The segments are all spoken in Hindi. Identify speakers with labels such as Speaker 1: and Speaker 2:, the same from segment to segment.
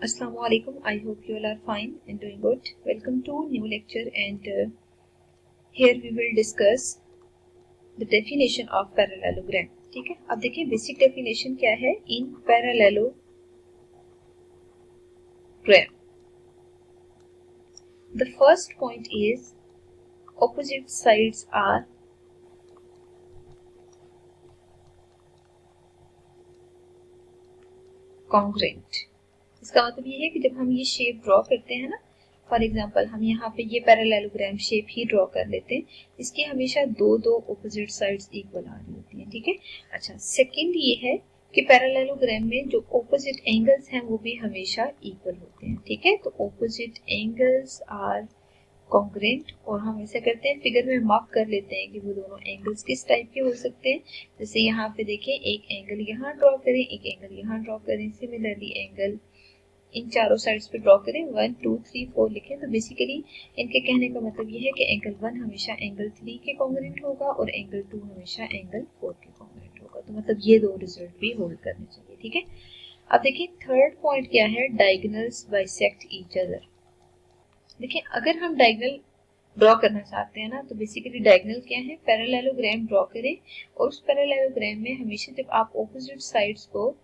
Speaker 1: Assalamualaikum. I hope you all are fine and doing good. Welcome to new lecture and here we will discuss the definition of parallelogram. ठीक है, अब देखिए बेसिक डेफिनेशन क्या है इन parallelogram. The first point is opposite sides are congruent. इसका मतलब ये है कि जब हम ये शेप ड्रॉ करते हैं ना, फॉर एग्जाम्पल हम यहाँ पे ये पैरेललोग्राम शेप ही ड्रॉ कर लेते हैं, इसकी हमेशा दो ऑपोजिट साइड्स इक्वल आ रही होती हैं। ठीक है, अच्छा सेकंड ये है कि पैरेललोग्राम में जो ऑपोजिट एंगल्स हैं वो भी हमेशा इक्वल होते हैं। ठीक है, तो ऑपोजिट एंगल्स आर कॉन्ग्रेंट और हम ऐसा करते हैं फिगर में मार्क कर लेते हैं कि वो दोनों एंगल्स किस टाइप के हो सकते हैं। जैसे यहाँ पे देखिए एक एंगल यहाँ ड्रॉ करें, एक एंगल यहाँ ड्रॉ करें, सिमिलरली एंगल इन चारों साइड्स पे ड्रॉ करें, 1 2 3 4 लिखें। तो बेसिकली इनके कहने का मतलब ये है कि एंगल 1 हमेशा एंगल 3 के कॉन्ग्रेंट होगा और एंगल 2 हमेशा एंगल 4 के कॉन्ग्रेंट होगा। तो मतलब ये दो रिजल्ट भी होल्ड करने चाहिए। ठीक है, अब देखिए थर्ड पॉइंट क्या है, डायगोनल्स बाइसेक्ट ईच अदर। देखिए अगर हम डायगोनल ड्रॉ करना चाहते हैं ना, तो बेसिकली डायगोनल क्या है, पैरेललोग्राम ड्रॉ करें और उस पैरेललोग्राम में हमेशा जब आप ऑपोजिट साइड्स को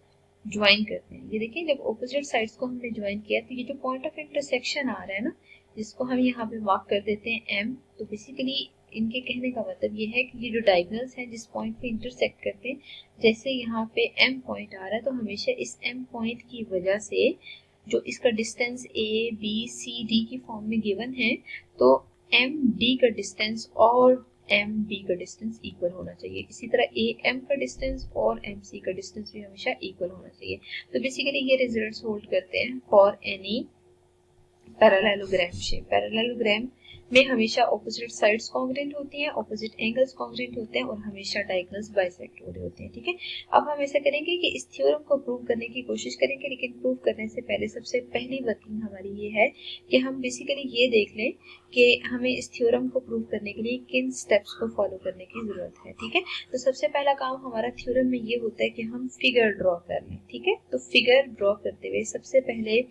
Speaker 1: ज्वाइन करते हैं, ये देखिए जब ऑपोजिट साइड्स को हमने ज्वाइन किया तो ये जो पॉइंट ऑफ इंटरसेक्शन आ रहा है ना, जिसको हम यहाँ पे मार्क कर देते हैं M, तो बेसिकली इनके कहने का मतलब ये है कि ये जो डायगोनल्स हैं जिस पॉइंट पे इंटरसेक्ट करते हैं, जैसे यहाँ पे M पॉइंट आ रहा है तो हमेशा इस M पॉइंट की वजह से जो इसका distance A B C D की फॉर्म में गिवन है, तो M D का डिस्टेंस और एम बी का डिस्टेंस इक्वल होना चाहिए। इसी तरह ए एम का डिस्टेंस और एम सी का डिस्टेंस भी हमेशा इक्वल होना चाहिए। तो बेसिकली ये रिजल्ट्स होल्ड करते हैं for any parallelogram shape. Parallelogram में हमेशा ऑपोजिट साइड्स कॉन्ग्रेंट होती हैं, ऑपोजिट एंगल्स कॉन्ग्रेंट होते हैं और हमेशा डायगोनल्स बाइसेक्ट हो रहे होते हैं। ठीक है, अब हम ऐसा करेंगे कि इस थ्योरम को प्रूव करने की कोशिश करेंगे, लेकिन प्रूव करने से पहले सबसे पहली वर्किंग हमारी ये है कि हम बेसिकली ये देख लें कि हमें इस थ्योरम को प्रूव करने के लिए किन स्टेप्स को फॉलो करने की जरूरत है। ठीक है, तो सबसे पहला काम हमारा थ्योरम में ये होता है कि हम फिगर ड्रॉ कर लें। ठीक है, तो फिगर ड्रॉ करते हुए सबसे पहले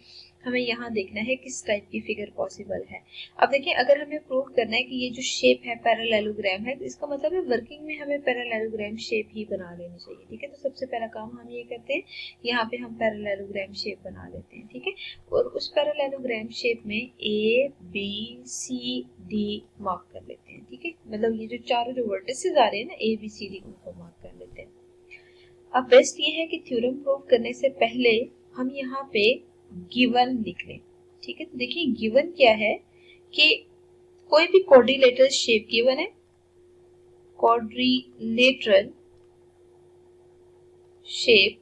Speaker 1: हमें यहाँ देखना है किस टाइप की फिगर पॉसिबल है। अब देखिए अगर हमें प्रूव करना है कि ये जो शेप है पैरेललोग्राम है, तो इसका मतलब है वर्किंग में हमें पैरेललोग्राम शेप ही बना लेनी चाहिए। ठीक है, तो सबसे पहला काम हम ये करते हैं, यहाँ पे हम पैरेललोग्राम शेप बना लेते हैं। ठीक है, और उस पैरेललोग्राम शेप में A B C D mark कर लेते हैं। ठीक है, मतलब ये जो चारों जो वर्टिसेस आ रहे हैं ना A B C D, उनको मार्क कर लेते हैं। अब बेस्ट ये है कि थ्योरम प्रूव करने से पहले हम यहाँ पे गिवन लिख लें। ठीक है, तो देखिए गिवन क्या है कि कोई भी क्वाड्रिलेटरल शेप गिवन है, क्वाड्रिलेटरल शेप,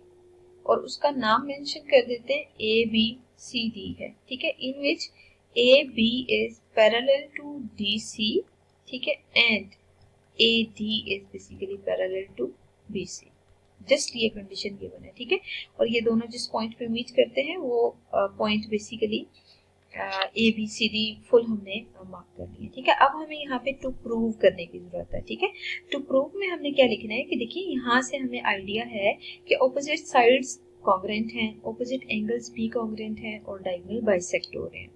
Speaker 1: और उसका नाम मेंशन कर देते हैं ए बी सी डी है। ठीक है, in which A B is parallel to D C, ठीक है, and A D is basically parallel to B C. Just ये कंडीशन गिवन है। ठीक है, और ये दोनों जिस पॉइंट पे मीट करते हैं वो point basically A B C D full हमने मार्क कर लिया। ठीक है, अब हमें यहाँ पे टू प्रूव करने की जरूरत है। ठीक है, टू प्रूव में हमने क्या लिखना है कि देखिए यहाँ से हमें आइडिया है कि ऑपोजिट साइड्स कॉन्ग्रेंट हैं, ऑपोजिट एंगल्स भी कॉन्ग्रेंट हैं और डायगोनल बाइसेक्ट हो रहे हैं।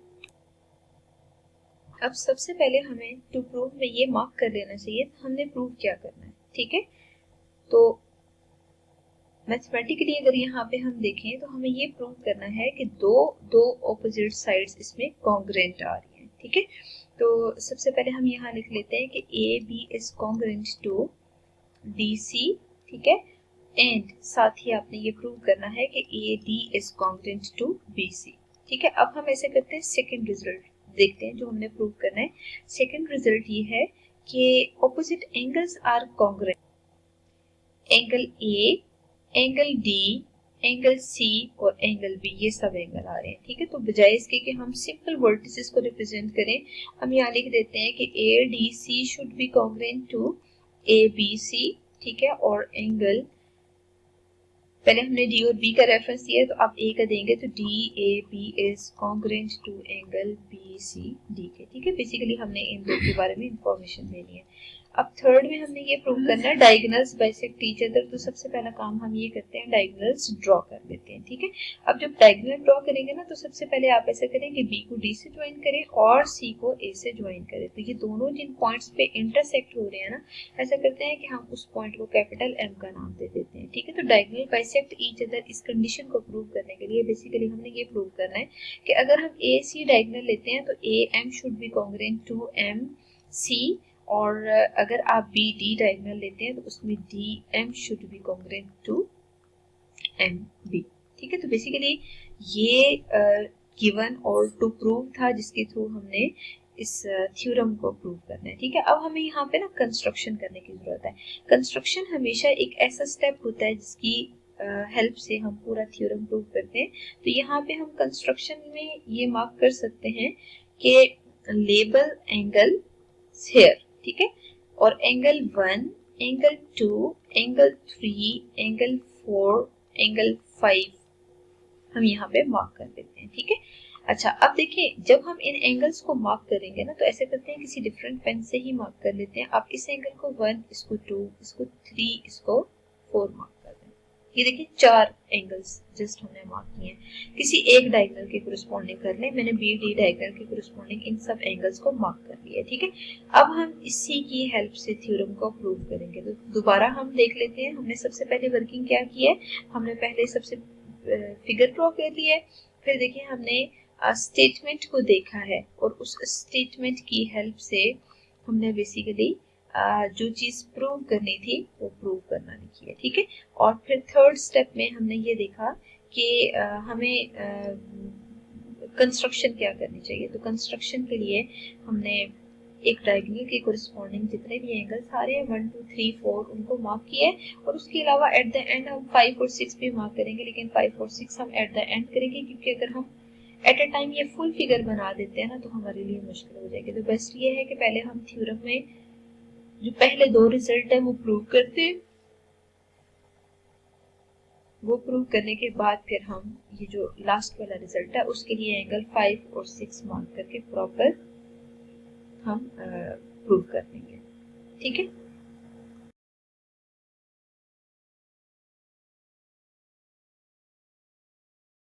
Speaker 1: अब सबसे पहले हमें टू प्रूव में ये मार्क कर लेना चाहिए हमने प्रूव क्या करना है। ठीक है, तो मैथमेटिकली अगर यहाँ पे हम देखें तो हमें ये प्रूव करना है कि दो ऑपोजिट साइड्स इसमें कॉन्ग्रेंट आ रही हैं। ठीक है, तो सबसे पहले हम यहाँ लिख लेते हैं कि A B is congruent to D C. ठीक है, एंड साथ ही आपने ये प्रूव करना है कि A D is congruent to B C. ठीक है, अब हम ऐसे करते हैं सेकेंड रिजल्ट देखते हैं जो हमने प्रूव करना है। सेकेंड रिजल्ट ये है कि opposite angles are congruent. Angle A, angle D, angle C और एंगल बी, ये सब एंगल आ रहे हैं। ठीक है, तो बजाय इसके कि हम सिंपल वर्टिसेस को रिप्रेजेंट करें, हम यहाँ लिख देते हैं कि A D C should be congruent to A B C. ठीक है, और एंगल पहले हमने डी और बी का रेफरेंस दिया है, तो आप ए का देंगे तो D A B is congruent to angle B C D के। ठीक है, बेसिकली हमने इन दो के बारे में इंफॉर्मेशन देनी है। अब थर्ड में हमने ये प्रूव करना है डायगोनल्स बाइसेक्ट ईच अदर। तो सबसे पहला काम हम ये करते हैं, डायगोनल्स ड्रॉ कर लेते हैं। ठीक है, अब जब डायगोनल ड्रॉ करेंगे ना, तो सबसे पहले आप ऐसा करें कि बी को डी से ज्वाइन करें और सी को ए से ज्वाइन करें। तो ये दोनों जिन पॉइंट्स पे इंटरसेक्ट हो रहे हैं ना, ऐसा करते हैं कि हम उस पॉइंट को कैपिटल एम का नाम दे देते हैं। ठीक है, तो डायगोनल बाइसेक्ट ईच अदर, इस कंडीशन को प्रूव करने के लिए बेसिकली हमने ये प्रूव करना है कि अगर हम ए सी डायगोनल लेते हैं तो A M should be congruent to M C, और अगर आप बी डी डायगोनल लेते हैं तो उसमें D M should be congruent to M B. ठीक है, तो बेसिकली ये गिवन और टू प्रूव था, जिसके थ्रू हमने इस थ्योरम को प्रूव करना है। ठीक है, अब हमें यहाँ पे ना कंस्ट्रक्शन करने की जरूरत है। कंस्ट्रक्शन हमेशा एक ऐसा स्टेप होता है जिसकी हेल्प से हम पूरा थ्योरम प्रूव करते हैं। तो यहाँ पे हम कंस्ट्रक्शन में ये मार्क कर सकते हैं कि लेबल एंगल हेयर। ठीक है, और angle 1, angle 2, angle 3, angle 4, angle 5 हम यहाँ पे मार्क कर देते हैं। ठीक है, अच्छा अब देखिए, जब हम इन एंगल्स को मार्क करेंगे ना, तो ऐसे करते हैं किसी डिफरेंट पेन से ही मार्क कर लेते हैं। आप इस एंगल को 1, इसको 2, इसको 3, इसको 4 मार्क कर दें। ये देखिए 4 एंगल्स जस्ट हमने मार्क किए हैं, किसी एक डायगोनल के कोरिस्पोंडिंग कर लें। मैंने बी डी डायगोनल के कोरिस्पोंडिंग इन सब एंगल्स को मार्क कर लिया। ठीक है, अब हम इसी की हेल्प से थ्योरम को प्रूव करेंगे। तो दोबारा हम देख लेते हैं, हमने सबसे पहले वर्किंग क्या की है। हमने पहले सबसे फिगर ड्रॉ कर लिया है, फिर देखिए हमने स्टेटमेंट को देखा है और उस स्टेटमेंट की हेल्प से हमने बेसिकली जो चीज प्रूव करनी थी वो प्रूव करना लिखी है। ठीक है, और फिर थर्ड स्टेप में हमने ये देखा कि हमें कंस्ट्रक्शन क्या करनी चाहिए। तो कंस्ट्रक्शन के लिए हमने एक डायगोनल के कोरिस्पोंडिंग जितने भी एंगल्स आ रहे हैं 1 2 3 4 उनको मार्क किए, और उसके अलावा एट द एंड हम 5 और 6 भी मार्क करेंगे, लेकिन 5 और 6 हम एट द एंड करेंगे, क्योंकि अगर हम एट अ टाइम ये फुल फिगर बना देते हैं ना, तो हमारे लिए मुश्किल हो जाएगी। तो बेस्ट ये है कि पहले हम थ्योरम में जो पहले 2 रिजल्ट है वो प्रूव करते हैं, वो प्रूव करने के बाद फिर हम ये जो लास्ट वाला रिजल्ट है उसके लिए एंगल 5 और 6 मार्क करके प्रॉपर हम प्रूव कर देंगे। ठीक है।